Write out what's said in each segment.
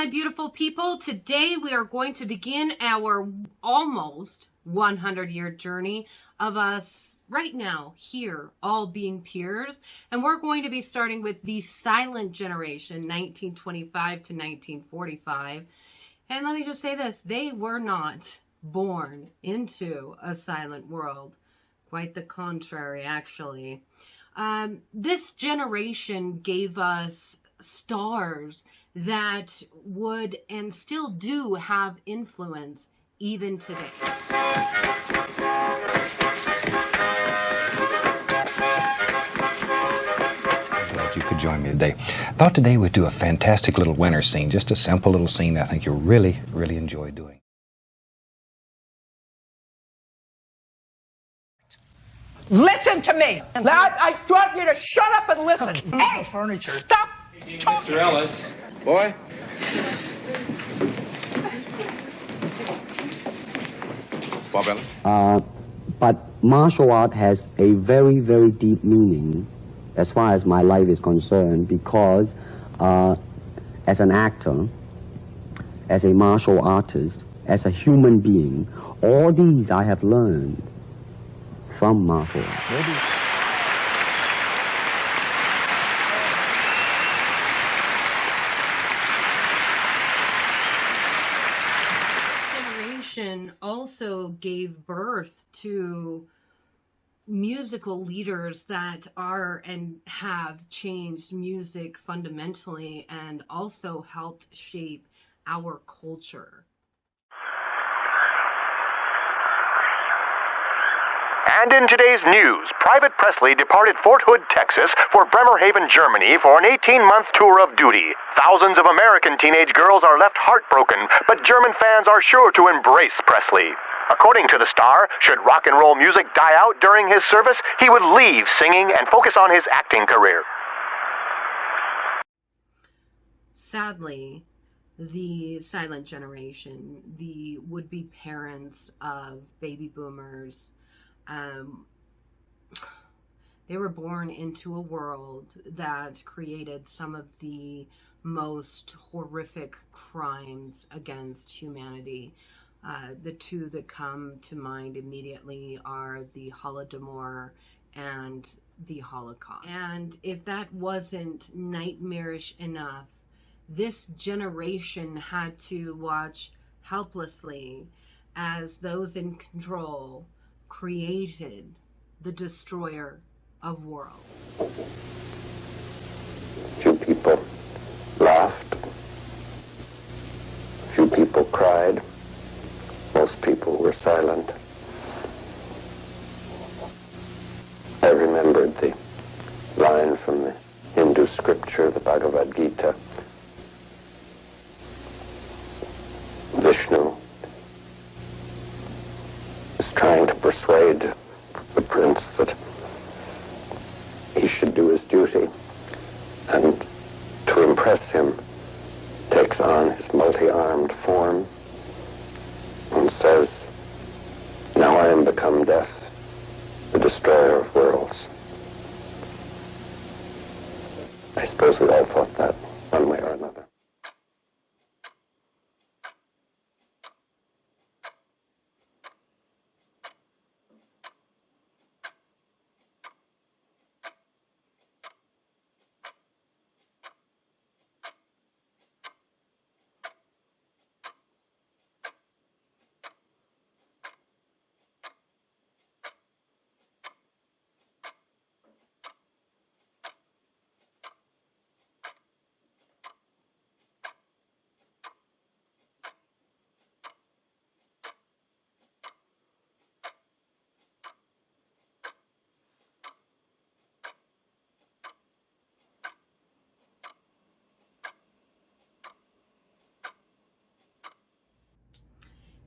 my beautiful people. Today we are going to begin our almost 100-year journey of us right now here all being peers, and we're going to be starting with the silent generation, 1925 to 1945. And let me just say this, they were not born into a silent world. Quite the contrary, actually. This generation gave us stars that would and still do have influence even today. Glad you could join me today. I thought today we'd do a fantastic little winter scene, just a simple little scene I think you'll really enjoy doing. Listen to me. I want you to shut up and listen. Hey, stop talking. Mr. Ellis. Boy. Bob Ellis. But martial art has a very, very deep meaning as far as my life is concerned, because as an actor, as a martial artist, as a human being, all these I have learned from martial art. Generation also gave birth to musical leaders that are and have changed music fundamentally and also helped shape our culture. And in today's news, Private Presley departed Fort Hood, Texas for Bremerhaven, Germany for an 18-month tour of duty. Thousands of American teenage girls are left heartbroken, but German fans are sure to embrace Presley. According to the star, should rock and roll music die out during his service, he would leave singing and focus on his acting career. Sadly, the silent generation, the would-be parents of baby boomers, they were born into a world that created some of the most horrific crimes against humanity. The two that come to mind immediately are the Holodomor and the Holocaust. And if that wasn't nightmarish enough, this generation had to watch helplessly as those in control created the destroyer of worlds. Few people laughed. Few people cried. Most people were silent. I remembered the line from the Hindu scripture, the Bhagavad Gita. Vishnu is trying to persuade the prince that he should do his duty, and to impress him takes on his multi-armed form and says, "Now I am become death, the destroyer of worlds." I suppose we all thought that one way or another.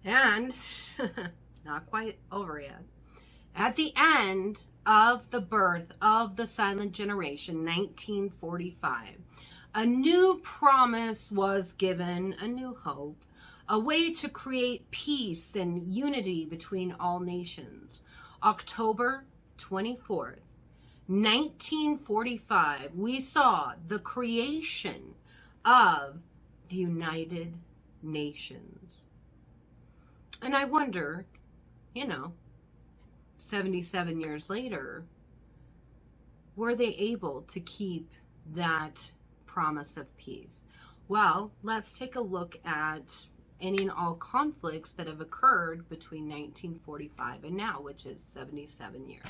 And not quite over yet. At the end of the birth of the silent generation, 1945, a new promise was given, a new hope, a way to create peace and unity between all nations. October 24th, 1945, we saw the creation of the United Nations. And I wonder, 77 years later, were they able to keep that promise of peace? Well, let's take a look at any and all conflicts that have occurred between 1945 and now, which is 77 years.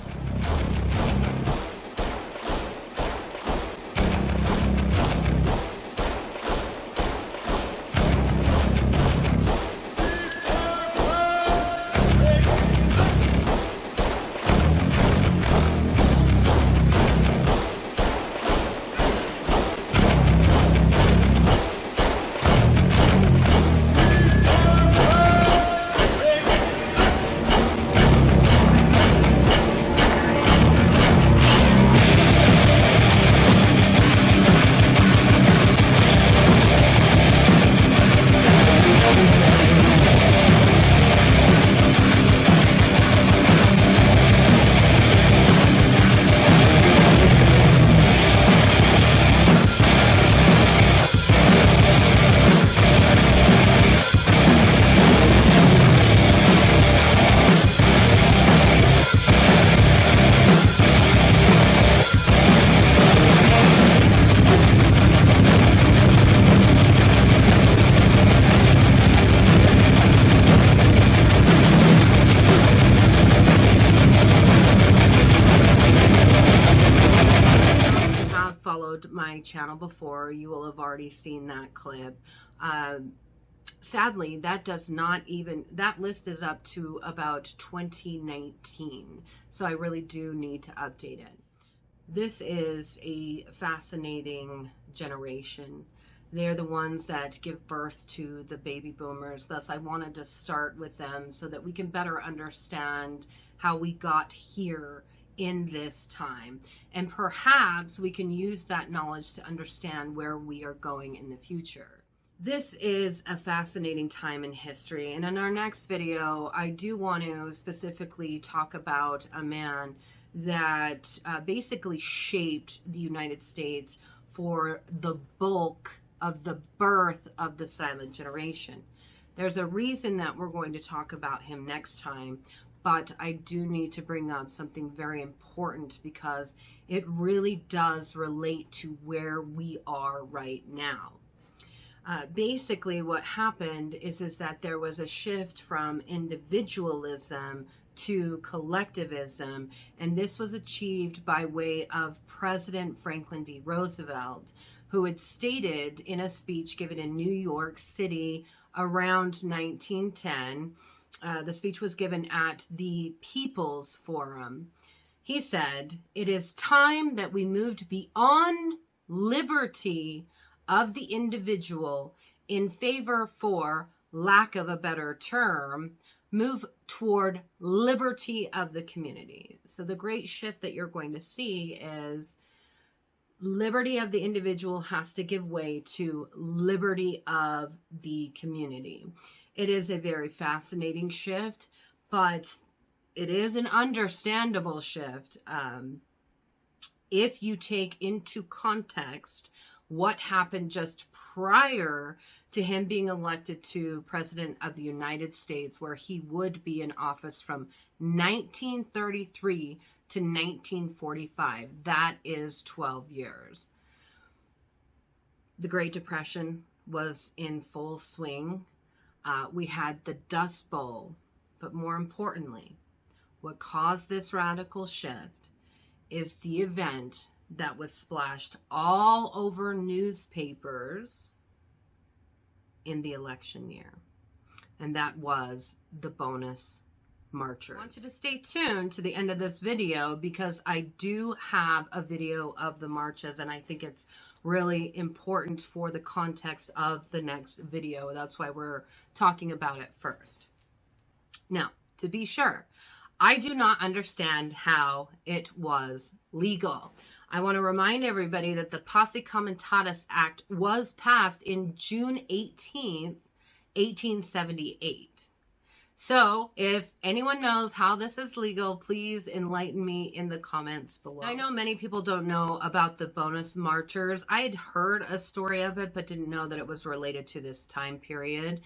My channel before, you will have already seen that clip. Sadly, that list is up to about 2019, so I really do need to update it. This is a fascinating generation. They're the ones that give birth to the baby boomers, thus I wanted to start with them so that we can better understand how we got here in this time, and perhaps we can use that knowledge to understand where we are going in the future. This is a fascinating time in history, and in our next video I do want to specifically talk about a man that basically shaped the United States for the bulk of the birth of the silent generation. There's a reason that we're going to talk about him next time, but I do need to bring up something very important because it really does relate to where we are right now. Basically, what happened is that there was a shift from individualism to collectivism, and this was achieved by way of President Franklin D. Roosevelt, who had stated in a speech given in New York City around 1910, the speech was given at the People's Forum. He said, "It is time that we moved beyond liberty of the individual in favor, for lack of a better term, move toward liberty of the community." So the great shift that you're going to see is liberty of the individual has to give way to liberty of the community. It is a very fascinating shift, but it is an understandable shift if you take into context what happened just prior to him being elected to President of the United States, where he would be in office from 1933 to 1945. That is 12 years. The Great Depression was in full swing. We had the Dust Bowl, but more importantly, what caused this radical shift is the event that was splashed all over newspapers in the election year, and that was the bonus marchers. I want you to stay tuned to the end of this video because I do have a video of the marches, and I think it's really important for the context of the next video. That's why we're talking about it first. Now, to be sure, I do not understand how it was legal. I want to remind everybody that the Posse Comitatus Act was passed in June 18th, 1878. So if anyone knows how this is legal, please enlighten me in the comments below. I know many people don't know about the bonus marchers. I had heard a story of it, but didn't know that it was related to this time period.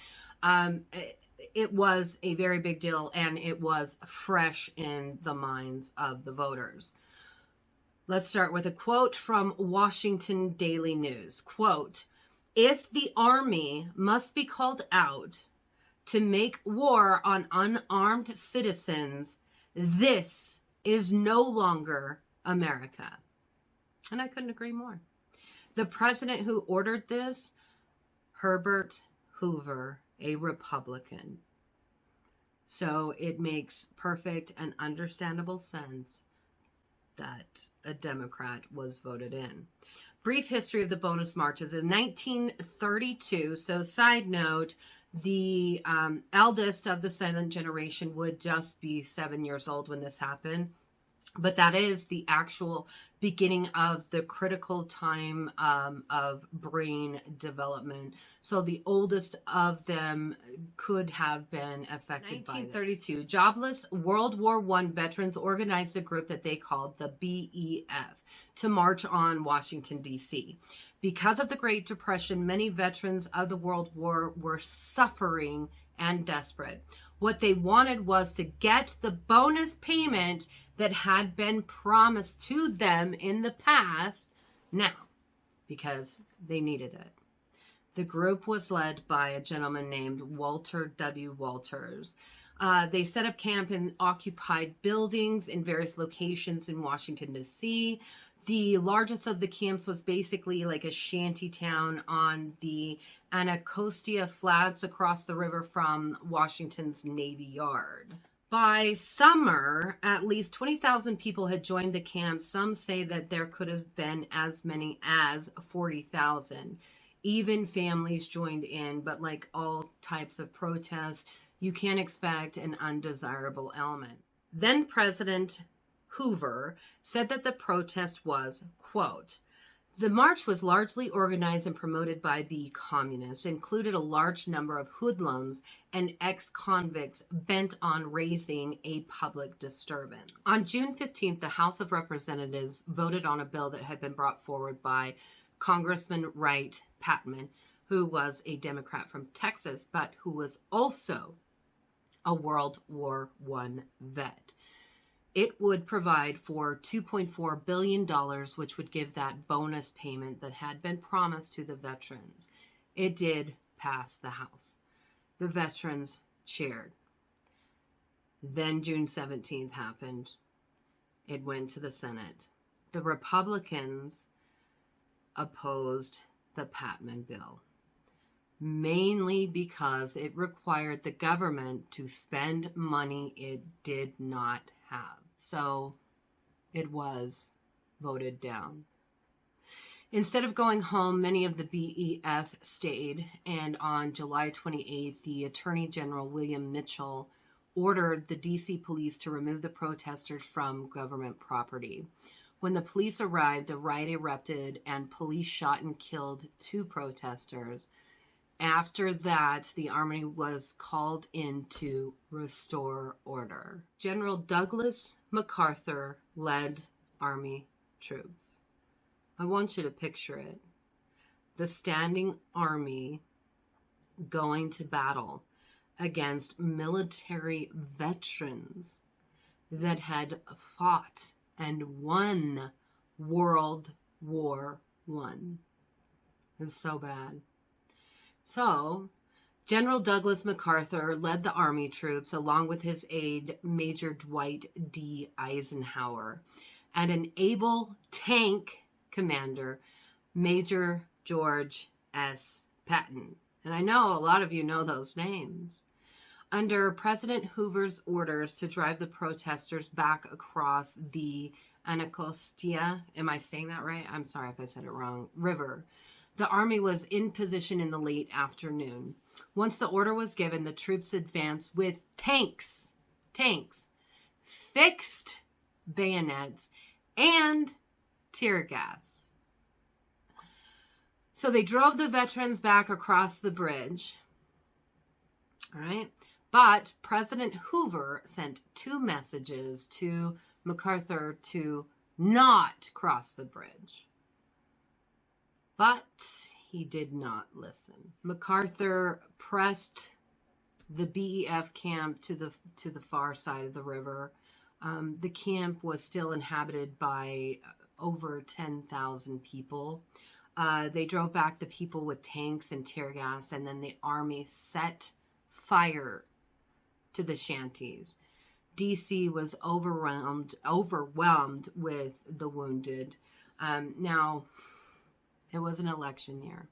It was a very big deal, and it was fresh in the minds of the voters. Let's start with a quote from Washington Daily News. Quote, "If the army must be called out to make war on unarmed citizens, this is no longer America." And I couldn't agree more. The president who ordered this, Herbert Hoover, a Republican. So it makes perfect and understandable sense that a Democrat was voted in. Brief history of the bonus marches. In 1932, so side note, the eldest of the silent generation would just be 7 years old when this happened. But that is the actual beginning of the critical time of brain development. So the oldest of them could have been affected by 1932, jobless World War I veterans organized a group that they called the BEF to march on Washington, D.C. Because of the Great Depression, many veterans of the World War were suffering and desperate. What they wanted was to get the bonus payment that had been promised to them in the past now, because they needed it. The group was led by a gentleman named Walter W. Walters. They set up camp in occupied buildings in various locations in Washington, D.C. The largest of the camps was basically like a shanty town on the Anacostia Flats across the river from Washington's Navy Yard. By summer, at least 20,000 people had joined the camp. Some say that there could have been as many as 40,000. Even families joined in, but like all types of protests, you can't expect an undesirable element. Then President Hoover said that the protest was, quote, "The march was largely organized and promoted by the communists, included a large number of hoodlums and ex-convicts bent on raising a public disturbance." On June 15th, the House of Representatives voted on a bill that had been brought forward by Congressman Wright Patman, who was a Democrat from Texas, but who was also a World War I vet. It would provide for $2.4 billion, which would give that bonus payment that had been promised to the veterans. It did pass the House. The veterans cheered. Then June 17th happened. It went to the Senate. The Republicans opposed the Patman bill, mainly because it required the government to spend money it did not have. So it was voted down. Instead of going home, many of the BEF stayed, and on July 28th, the Attorney General William Mitchell ordered the DC police to remove the protesters from government property. When the police arrived, a riot erupted and police shot and killed 2 protesters. After that, the army was called in to restore order. General Douglas MacArthur led army troops. I want you to picture it. The standing army going to battle against military veterans that had fought and won World War I. It's so bad. So, General Douglas MacArthur led the army troops along with his aide, Major Dwight D. Eisenhower, and an able tank commander, Major George S. Patton. And I know a lot of you know those names. Under President Hoover's orders to drive the protesters back across the Anacostia, am I saying that right? I'm sorry if I said it wrong, river. The army was in position in the late afternoon. Once the order was given, the troops advanced with tanks, fixed bayonets, and tear gas. So they drove the veterans back across the bridge. All right. But President Hoover sent 2 messages to MacArthur to not cross the bridge. But he did not listen. MacArthur pressed the BEF camp to the far side of the river. The camp was still inhabited by over 10,000 people. They drove back the people with tanks and tear gas, and then the army set fire to the shanties. DC was overwhelmed with the wounded. Now, it was an election year.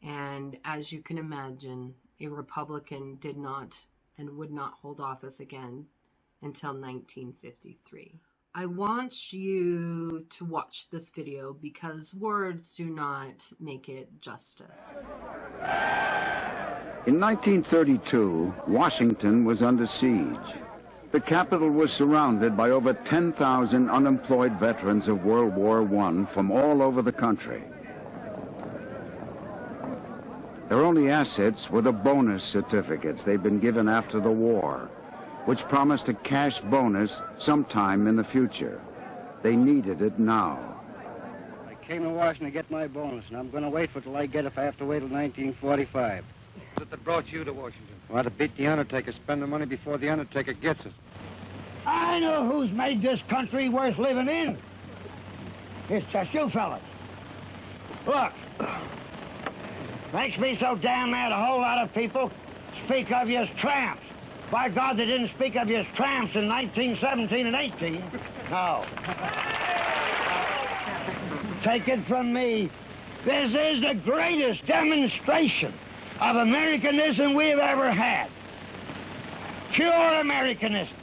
And as you can imagine, a Republican did not and would not hold office again until 1953. I want you to watch this video because words do not make it justice. In 1932, Washington was under siege. The capital was surrounded by over 10,000 unemployed veterans of World War I from all over the country. Their only assets were the bonus certificates they'd been given after the war, which promised a cash bonus sometime in the future. They needed it now. I came to Washington to get my bonus, and I'm going to wait for it till I get it if I have to wait till 1945. What that brought you to Washington? Want to beat the Undertaker, spend the money before the Undertaker gets it. I know who's made this country worth living in. It's just you fellas. Look, makes me so damn mad a whole lot of people speak of you as tramps. By God, they didn't speak of you as tramps in 1917 and 18. No. Take it from me. This is the greatest demonstration of Americanism we've ever had. Pure Americanism.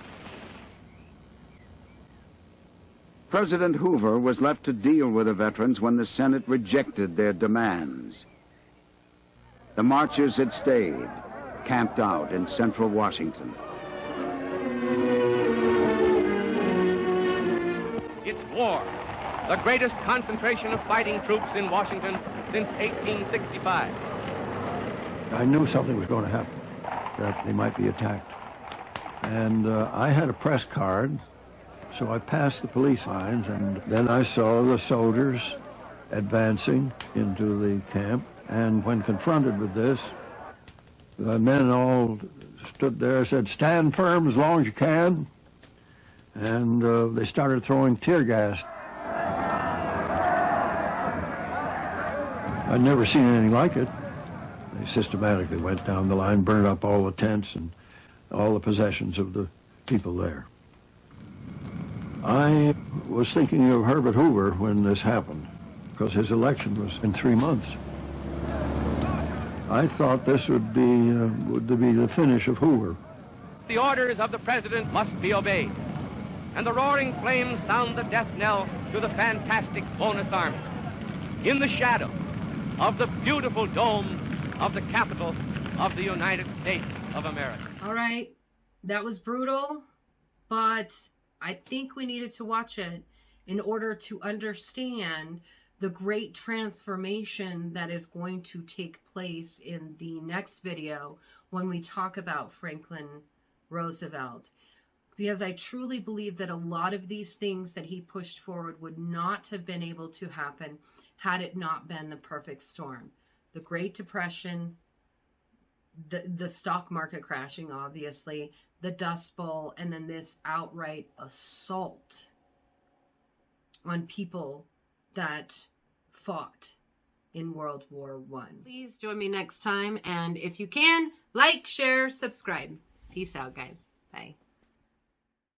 President Hoover was left to deal with the veterans when the Senate rejected their demands. The marchers had stayed, camped out in central Washington. It's war, the greatest concentration of fighting troops in Washington since 1865. I knew something was going to happen, that they might be attacked. And I had a press card, so I passed the police lines, and then I saw the soldiers advancing into the camp. And when confronted with this, the men all stood there and said, "Stand firm as long as you can." And they started throwing tear gas. I'd never seen anything like it. They systematically went down the line, burned up all the tents and all the possessions of the people there. I was thinking of Herbert Hoover when this happened, because his election was in 3 months. I thought this would be the finish of Hoover. The orders of the president must be obeyed, and the roaring flames sound the death knell to the fantastic bonus army in the shadow of the beautiful dome of the capital of the United States of America. All right, that was brutal, but I think we needed to watch it in order to understand the great transformation that is going to take place in the next video when we talk about Franklin Roosevelt. Because I truly believe that a lot of these things that he pushed forward would not have been able to happen had it not been the perfect storm. The Great Depression, the stock market crashing, obviously, the Dust Bowl, and then this outright assault on people that fought in World War I. Please join me next time, and if you can, like, share, subscribe. Peace out, guys. Bye.